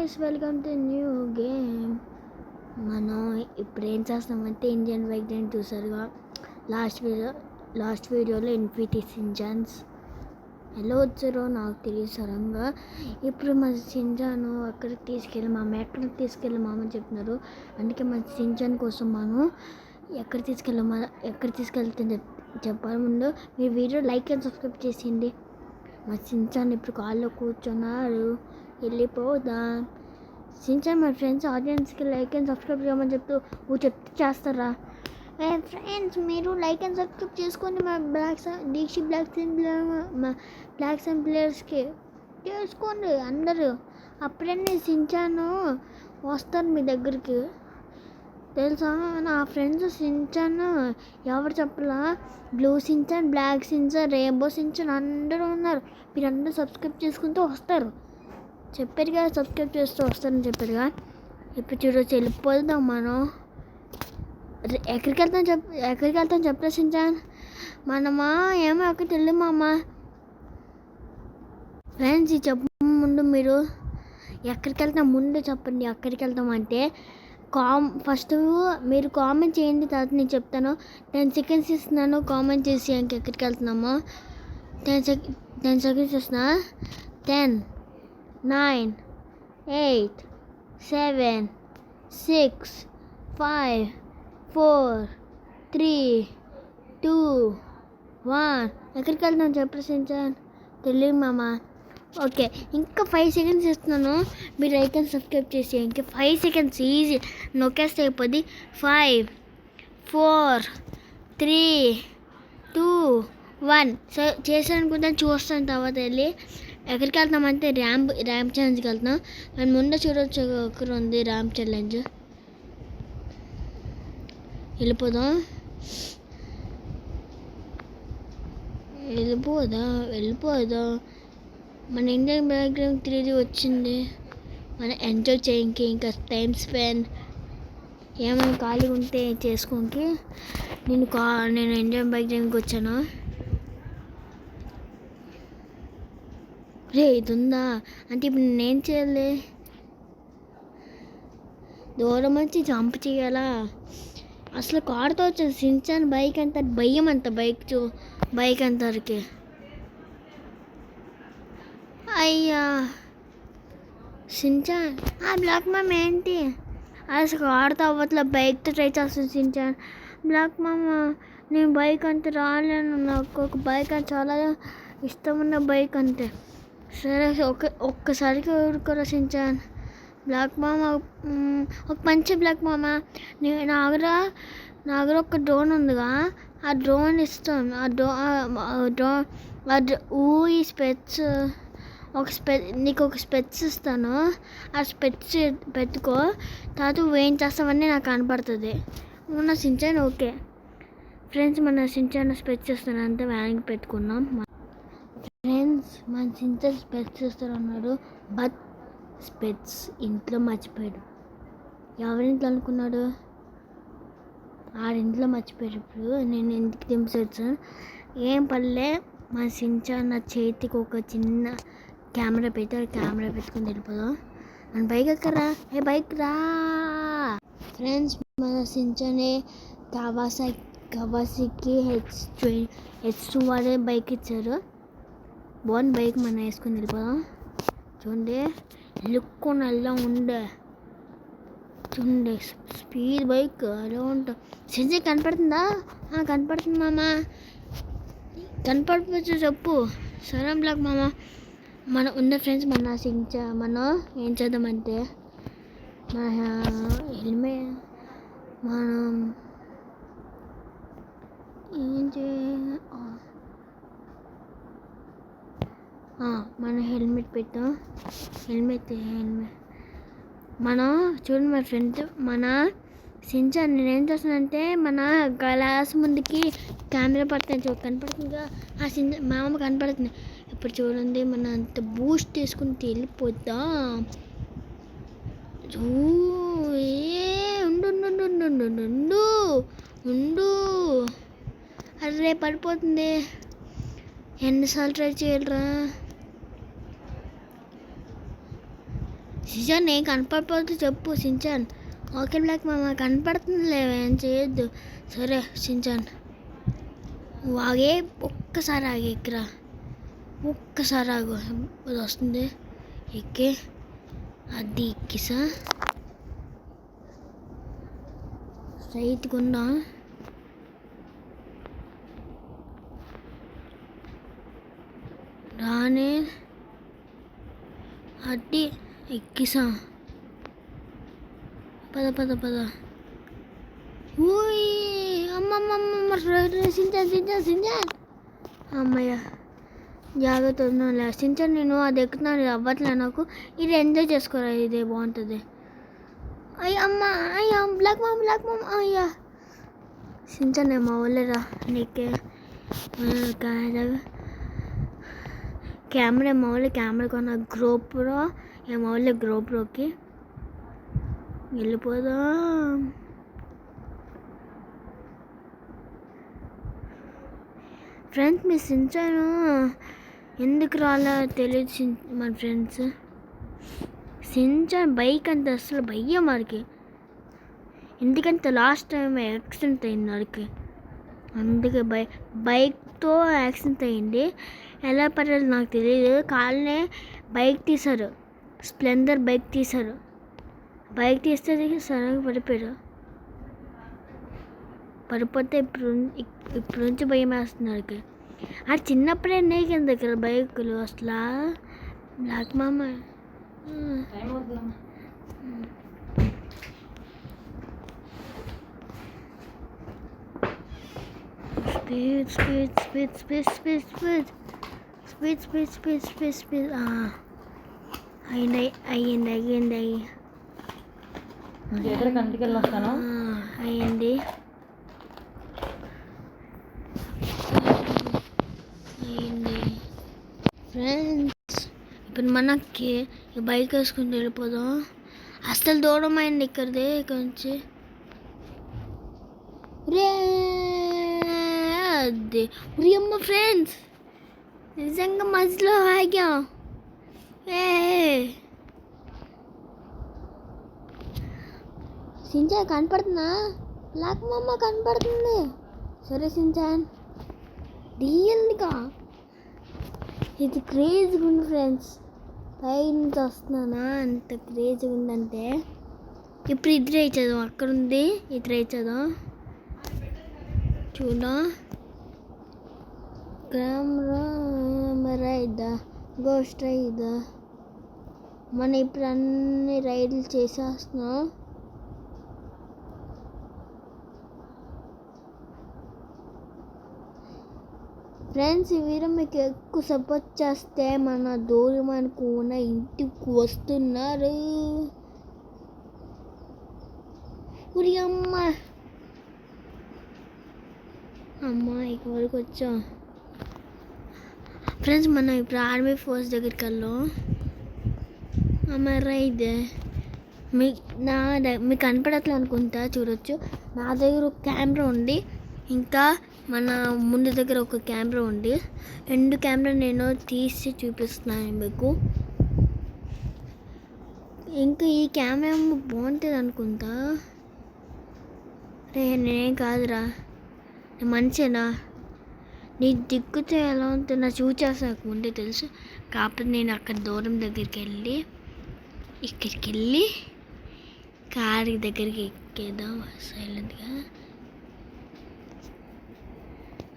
Guys, welcome to new game. మనం ఇప్పుడు ఏం చేస్తామంటే ఇండియన్ బైక్ గేమ్ చూసారుగా. లాస్ట్ వీడియోలో ఇన్ఫినిటీ సింజాన్స్ ఎలా వచ్చారో నాకు తెలియదు సడన్గా. ఇప్పుడు మన సింజాను అక్కడికి తీసుకెళ్ళి ఎక్కడికి తీసుకెళ్ళమని చెప్తున్నారు. అందుకే మన సింజాన్ కోసం మనం ఎక్కడ తీసుకెళ్తే చెప్పాలి. ముందు మీ వీడియో లైక్ అండ్ సబ్స్క్రైబ్ చేసింది. మా సింజాన్ ఇప్పుడు కాల్లో కూర్చున్నారు. వెళ్ళిపోదాం. సింజాన్ మా ఫ్రెండ్స్ ఆడియన్స్కి లైక్ అండ్ సబ్స్క్రైబ్ చేయమని చెప్తే చేస్తారా? ఫ్రెండ్స్, మీరు లైక్ అండ్ సబ్స్క్రైబ్ చేసుకోండి. మా బ్లాక్స్ అండ్ ప్లేయర్స్కి చేసుకోండి అందరూ. అప్పుడన్నీ సింజాను వస్తారు మీ దగ్గరికి. తెలుసా, నా ఫ్రెండ్స్ సింజాన్ ఎవరు చెప్పలా, బ్లూ సింజాన్, బ్లాక్ సింజాన్, రెయిన్బో సింజాన్ అందరూ ఉన్నారు. మీరందరూ సబ్స్క్రైబ్ చేసుకుంటూ వస్తారు. చెప్పారుగా, సబ్స్క్రైబ్ చేస్తూ వస్తారని చెప్పారుగా. ఇప్పుడు చూడొచ్చు, వెళ్ళిపోదాం మనం. ఎక్కడికి వెళ్తాం చెప్పరా సింజాన్? మనమా ఏమో అక్కడికి వెళ్ళామమ్మా. ఫ్రెండ్స్, ఈ చెప్ప ముందు మీరు ఎక్కడికి వెళ్తాం ముందు చెప్పండి. ఎక్కడికి వెళ్తాం అంటే ఫస్ట్ మీరు కామెంట్ చేయండి, తర్వాత నేను చెప్తాను. 10 seconds ఇస్తున్నాను, కామెంట్ చేసి ఎక్కడికి వెళ్తున్నామో. 10 seconds ఇస్తున్నా. 10, 9, 8, 7, 6, 5, 4, 3, 2, 1. ఎక్కడికి వెళ్తున్నాం చెప్పు సింజాన్? తెలియదు మామ. ఓకే, ఇంకా 5 seconds ఇస్తున్నాను. మీరు లైక్ అండ్ సబ్స్క్రైబ్ చేసి ఇంకా 5 seconds ఈజీ నొక్కేస్తే అయిపోద్ది. 5, 4, 3, 2, 1. సో చేసానుకుంటే చూస్తాను తర్వాత వెళ్ళి. ఎక్కడికి వెళ్తామంటే ర్యాంప్ ఛాలెంజ్కి వెళ్తున్నాం. అండ్ ముందు చూడొచ్చు, ఒకరు ఉంది ర్యాంప్ ఛాలెంజ్. వెళ్ళిపోదాం. మన ఇండియన్ బ్యాక్గ్రౌండ్ 3D వచ్చింది. మనం ఎంజాయ్ చేయడానికి ఇంకా టైం స్పెండ్ ఏమైనా ఖాళీ ఉంటే చేసుకోనికి నేను ఇండియన్ బ్యాక్గ్రౌండ్కి వచ్చాను. రే, ఇది ఉందా అంటే ఇప్పుడు నేనేం చేయాలి? దూరం వచ్చి జంప్ చేయాలా? అసలు కారుతో వచ్చాను సింజాన్. బైక్ అంత భయం అంత బైక్ అంతరికి. అయ్యా సింజాన్, ఆ బ్లాక్ మామ ఏంటి అసలు కారుతో అవ్వట్లే, బైక్తో ట్రై చేస్తాను సింజాన్. బ్లాక్ మామ, నేను బైక్ అంతే రాలేను. నాకు ఒక బైక్ అంటే చాలా ఇష్టం ఉన్న బైక్ అంతే. సరే, ఒక్కసారికి ఊరుకోరా సింజాన్. బ్లాక్ మామ, ఒక మంచి బ్లాక్ మామ, నా దగ్గర ఒక డ్రోన్ ఉందిగా, ఆ డ్రోన్ ఇస్తాం. ఈ స్పెట్స్ నీకు ఒక స్పెట్స్ ఇస్తాను. ఆ స్పెట్స్ పెట్టుకో, తర్వాత ఏం చేస్తావని నాకు కనపడుతుంది. మన సింజాన్ ఓకే. ఫ్రెండ్స్, మన సింజాన్ స్పెట్స్ ఇస్తాను అంతా వ్యాన్కి పెట్టుకున్నాం. ఫ్రెండ్స్, మన సింజాన్ స్పెట్స్ ఇస్తారన్నాడు, బట్ స్పెట్స్ ఇంట్లో మర్చిపోయాడు. ఎవరింట్లో అనుకున్నాడు? ఆడింట్లో మర్చిపోయాడు. ఇప్పుడు నేను ఇంటికి దింపేసాను. ఏం పర్లే, మా సింజాన్ నా చేతికి ఒక చిన్న కెమెరా పెట్టుకుని వెళ్ళిపోదాం. మన బైక్ ఎక్కరా? బైక్ రా. ఫ్రెండ్స్, మన సింజానే కవాసాకి H2 వాడే బైక్ ఇచ్చారు. బాగుంది బైక్, మనం వేసుకొని వెళ్ళిపోదాం. చూడండి, లుక్ నల్లా ఉండే. చూడండి, స్పీడ్ బైక్ అలా ఉంటుంది. సింజాన్ కనపడుతుందా? కనపడుతుంది మామ. కనపడవచ్చు చెప్పు. సరే బ్లాక్ మామ. మనం ఫ్రెండ్స్, మనం ఏం చేద్దామంటే మనం హెల్మెట్ పెట్టాం. మనం చూడండి మా ఫ్రెండ్, మన సింజాన్ నేనేం చేస్తానంటే మన గ్లాస్ ముందుకి కెమెరా పడుతుంది, కనపడుతుందిగా. ఆ సింజాన్ మామ కనపడుతుంది. ఇప్పుడు చూడండి, మనం అంత బూస్ట్ తీసుకుని వెళ్ళిపోద్దాం. ఉండు. అరే, పడిపోతుంది. ఎన్నిసార్లు ట్రై చేయాలరా? సించాన్ నేను కనపడిపోతే చెప్పు సించాన్. ఓకే బ్లాక్ మామ కనపడుతుందిలే ఏం చేయొద్దు. సరే సించాన్ ఆగే, ఒక్కసారి ఆగే ఎక్కరా, ఒక్కసారి ఆగు. అది వస్తుంది ఎక్కే, అది ఎక్కిసా స్ట్రైట్గా ఉన్నా. రానే అది ఎక్కిసా, పద పద పద. ఊయ్ అమ్మమ్మమ్మ సించాన్ సించాన్ సించాన్. అమ్మయ్య జాగ్రత్త ఉన్నాను సించాన్. నేను అది ఎక్కుతున్నాను, ఇది అవ్వట్లే నాకు. ఇది ఎంజాయ్ చేసుకోరా, ఇదే బాగుంటుంది. అయ్య అమ్మ, అయ్యా బ్లాక్ మామ్ అయ్యా. సించాన్ మా వాళ్ళరా నీకే కెమెరా మా వాళ్ళు కెమెరా కొన్న గ్రోప్రో, మా వాళ్ళే గ్రోప్రోకి వెళ్ళిపోదాం. ఫ్రెండ్స్ మీ సించాను ఎందుకు రాలా తెలియదు మన ఫ్రెండ్స్. సించాన్ బైక్ అంత అసలు భయ్య మనకి, ఎందుకంటే లాస్ట్ టైం యాక్సిడెంట్ అయింది వాడికి, అందుకే బైక్తో యాక్సిడెంట్ అయింది. ఎలా పడ్డాడు నాకు తెలియదు, కాళ్ళనే బైక్ తీశారు, స్ప్లెండర్ బైక్ తీశారు. బైక్ తీస్తే సడన్గా పడిపోయాడు. పడిపోతే ఇప్పుడు నుంచి భయం వేస్తున్నాడు. అది చిన్నప్పుడే నీకు దగ్గర బైకులు అసలు బ్లాక్ మామ. Speed speed speed speed speed speed speed speed speed speed speed. అయ్యింది అయ్యింది అయ్యింది అయ్యింది. ఫ్రెండ్స్ ఇప్పుడు మనకి ఈ బైక్ వేసుకుని వెళ్ళిపోదాం. అసలు దూరం అయింది ఇక్కడిది, ఇక్కడ నుంచి రే అది అమ్మ. ఫ్రెండ్స్ నిజంగా మధ్యలో ఆగా. సించాన్ కనపడుతుందా? బ్లాక్ మామ కనపడుతుంది. సరే సించాన్ రియల్గా ఇది క్రేజ్గా ఉంది ఫ్రెండ్స్. పై నుంచి వస్తున్నానా, అంత క్రేజ్గా ఉందంటే. ఇప్పుడు ఇది ట్రై చేద్దాం, అక్కడ ఉంది ఇది ట్రై చేద్దాం. చూద్దాం కెమెరా ఇద్దా, గోస్ట్ ఇద్దా. మనం ఇప్పుడు అన్ని రైడ్లు చేసేస్తున్నాం. ఫ్రెండ్స్ ఈ వీడియో మీకు ఎక్కువ సపోర్ట్ చేస్తే మన దూరమైన కూన ఇంటికి వస్తున్నారు. ఉరి అమ్మ అమ్మ ఇక్కడ వరకు వచ్చాం. ఫ్రెండ్స్ మనం ఇప్పుడు ఆర్మీ ఫోర్స్ దగ్గరికి వెళ్ళాం. అమ్మ రైడ్ మీకు కనపడట్లే అనుకుంటా, చూడొచ్చు. నా దగ్గర ఒక కెమెరా ఉంది, ఇంకా మన ముందు దగ్గర ఒక కెమెరా ఉంది. 2 కెమెరా నేను తీసి చూపిస్తున్నాను మీకు. ఇంకా ఈ కెమెరా బాగుంటుంది అనుకుంటా. రే నేనేం కాదురా, నేను మంచినా. నీ దిక్కుతో ఎలా ఉంటుందో నా చూచేసాకు ముందే తెలుసు. కాకపోతే నేను అక్కడ దూరం దగ్గరికి వెళ్ళి ఇక్కడికి వెళ్ళి కారు దగ్గరికి ఎక్కేద్దాం సైలెంట్గా.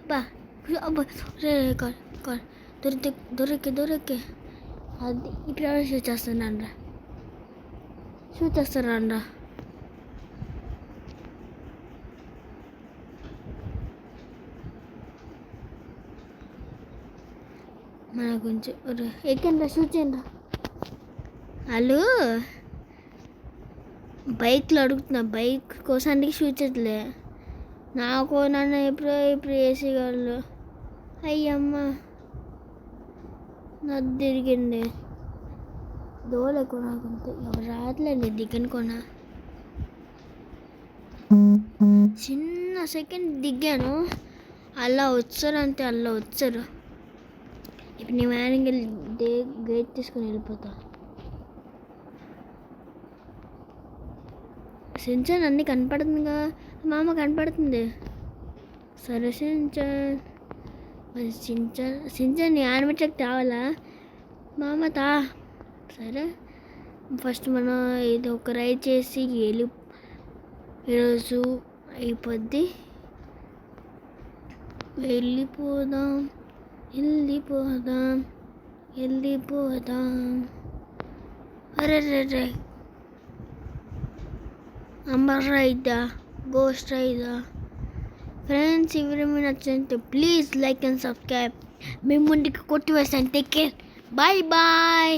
అబ్బా దొరికి అది ఇప్పుడు ఎవరు షూట్ చేస్తున్నాను రా. మన కొంచెం ఎక్కండి రా, షూట్ చేయండి రా. వాళ్ళు బైక్లో అడుగుతున్నా, బైక్ కోసానికి షూట్ చేయట్లే. నాకు నన్ను ఇప్పుడు వేసేవాళ్ళు. అయ్యమ్మ నది తిరిగింది. దోల కొనాకుంటే ఎవరు రావట్లేదు, దిగను కొన. చిన్న సెకండ్ దిగాను, అలా వచ్చారంటే అలా వచ్చారు. ఇప్పుడు నీ వ్యాన్కి గేట్ తీసుకొని వెళ్ళిపోతా. సించాన్ అన్నీ కనపడుతుందిగా, మామ కనపడుతుంది. సరే సించాన్, మరి సించాన్ యానిమేటర్కి తేవాలా మామ తా. సరే ఫస్ట్ మనం ఇది ఒక రైడ్ చేసి ఈరోజు అయిపోద్ది. వెళ్ళిపోదాం అరే రే Amar rider, ghost rider. Friends ఈ వీడియో మీకు నచ్చింటే ప్లీజ్ లైక్ అండ్ సబ్స్క్రైబ్. మీ ముందుకు కొట్టి వేస్తాను. Take care, bye bye.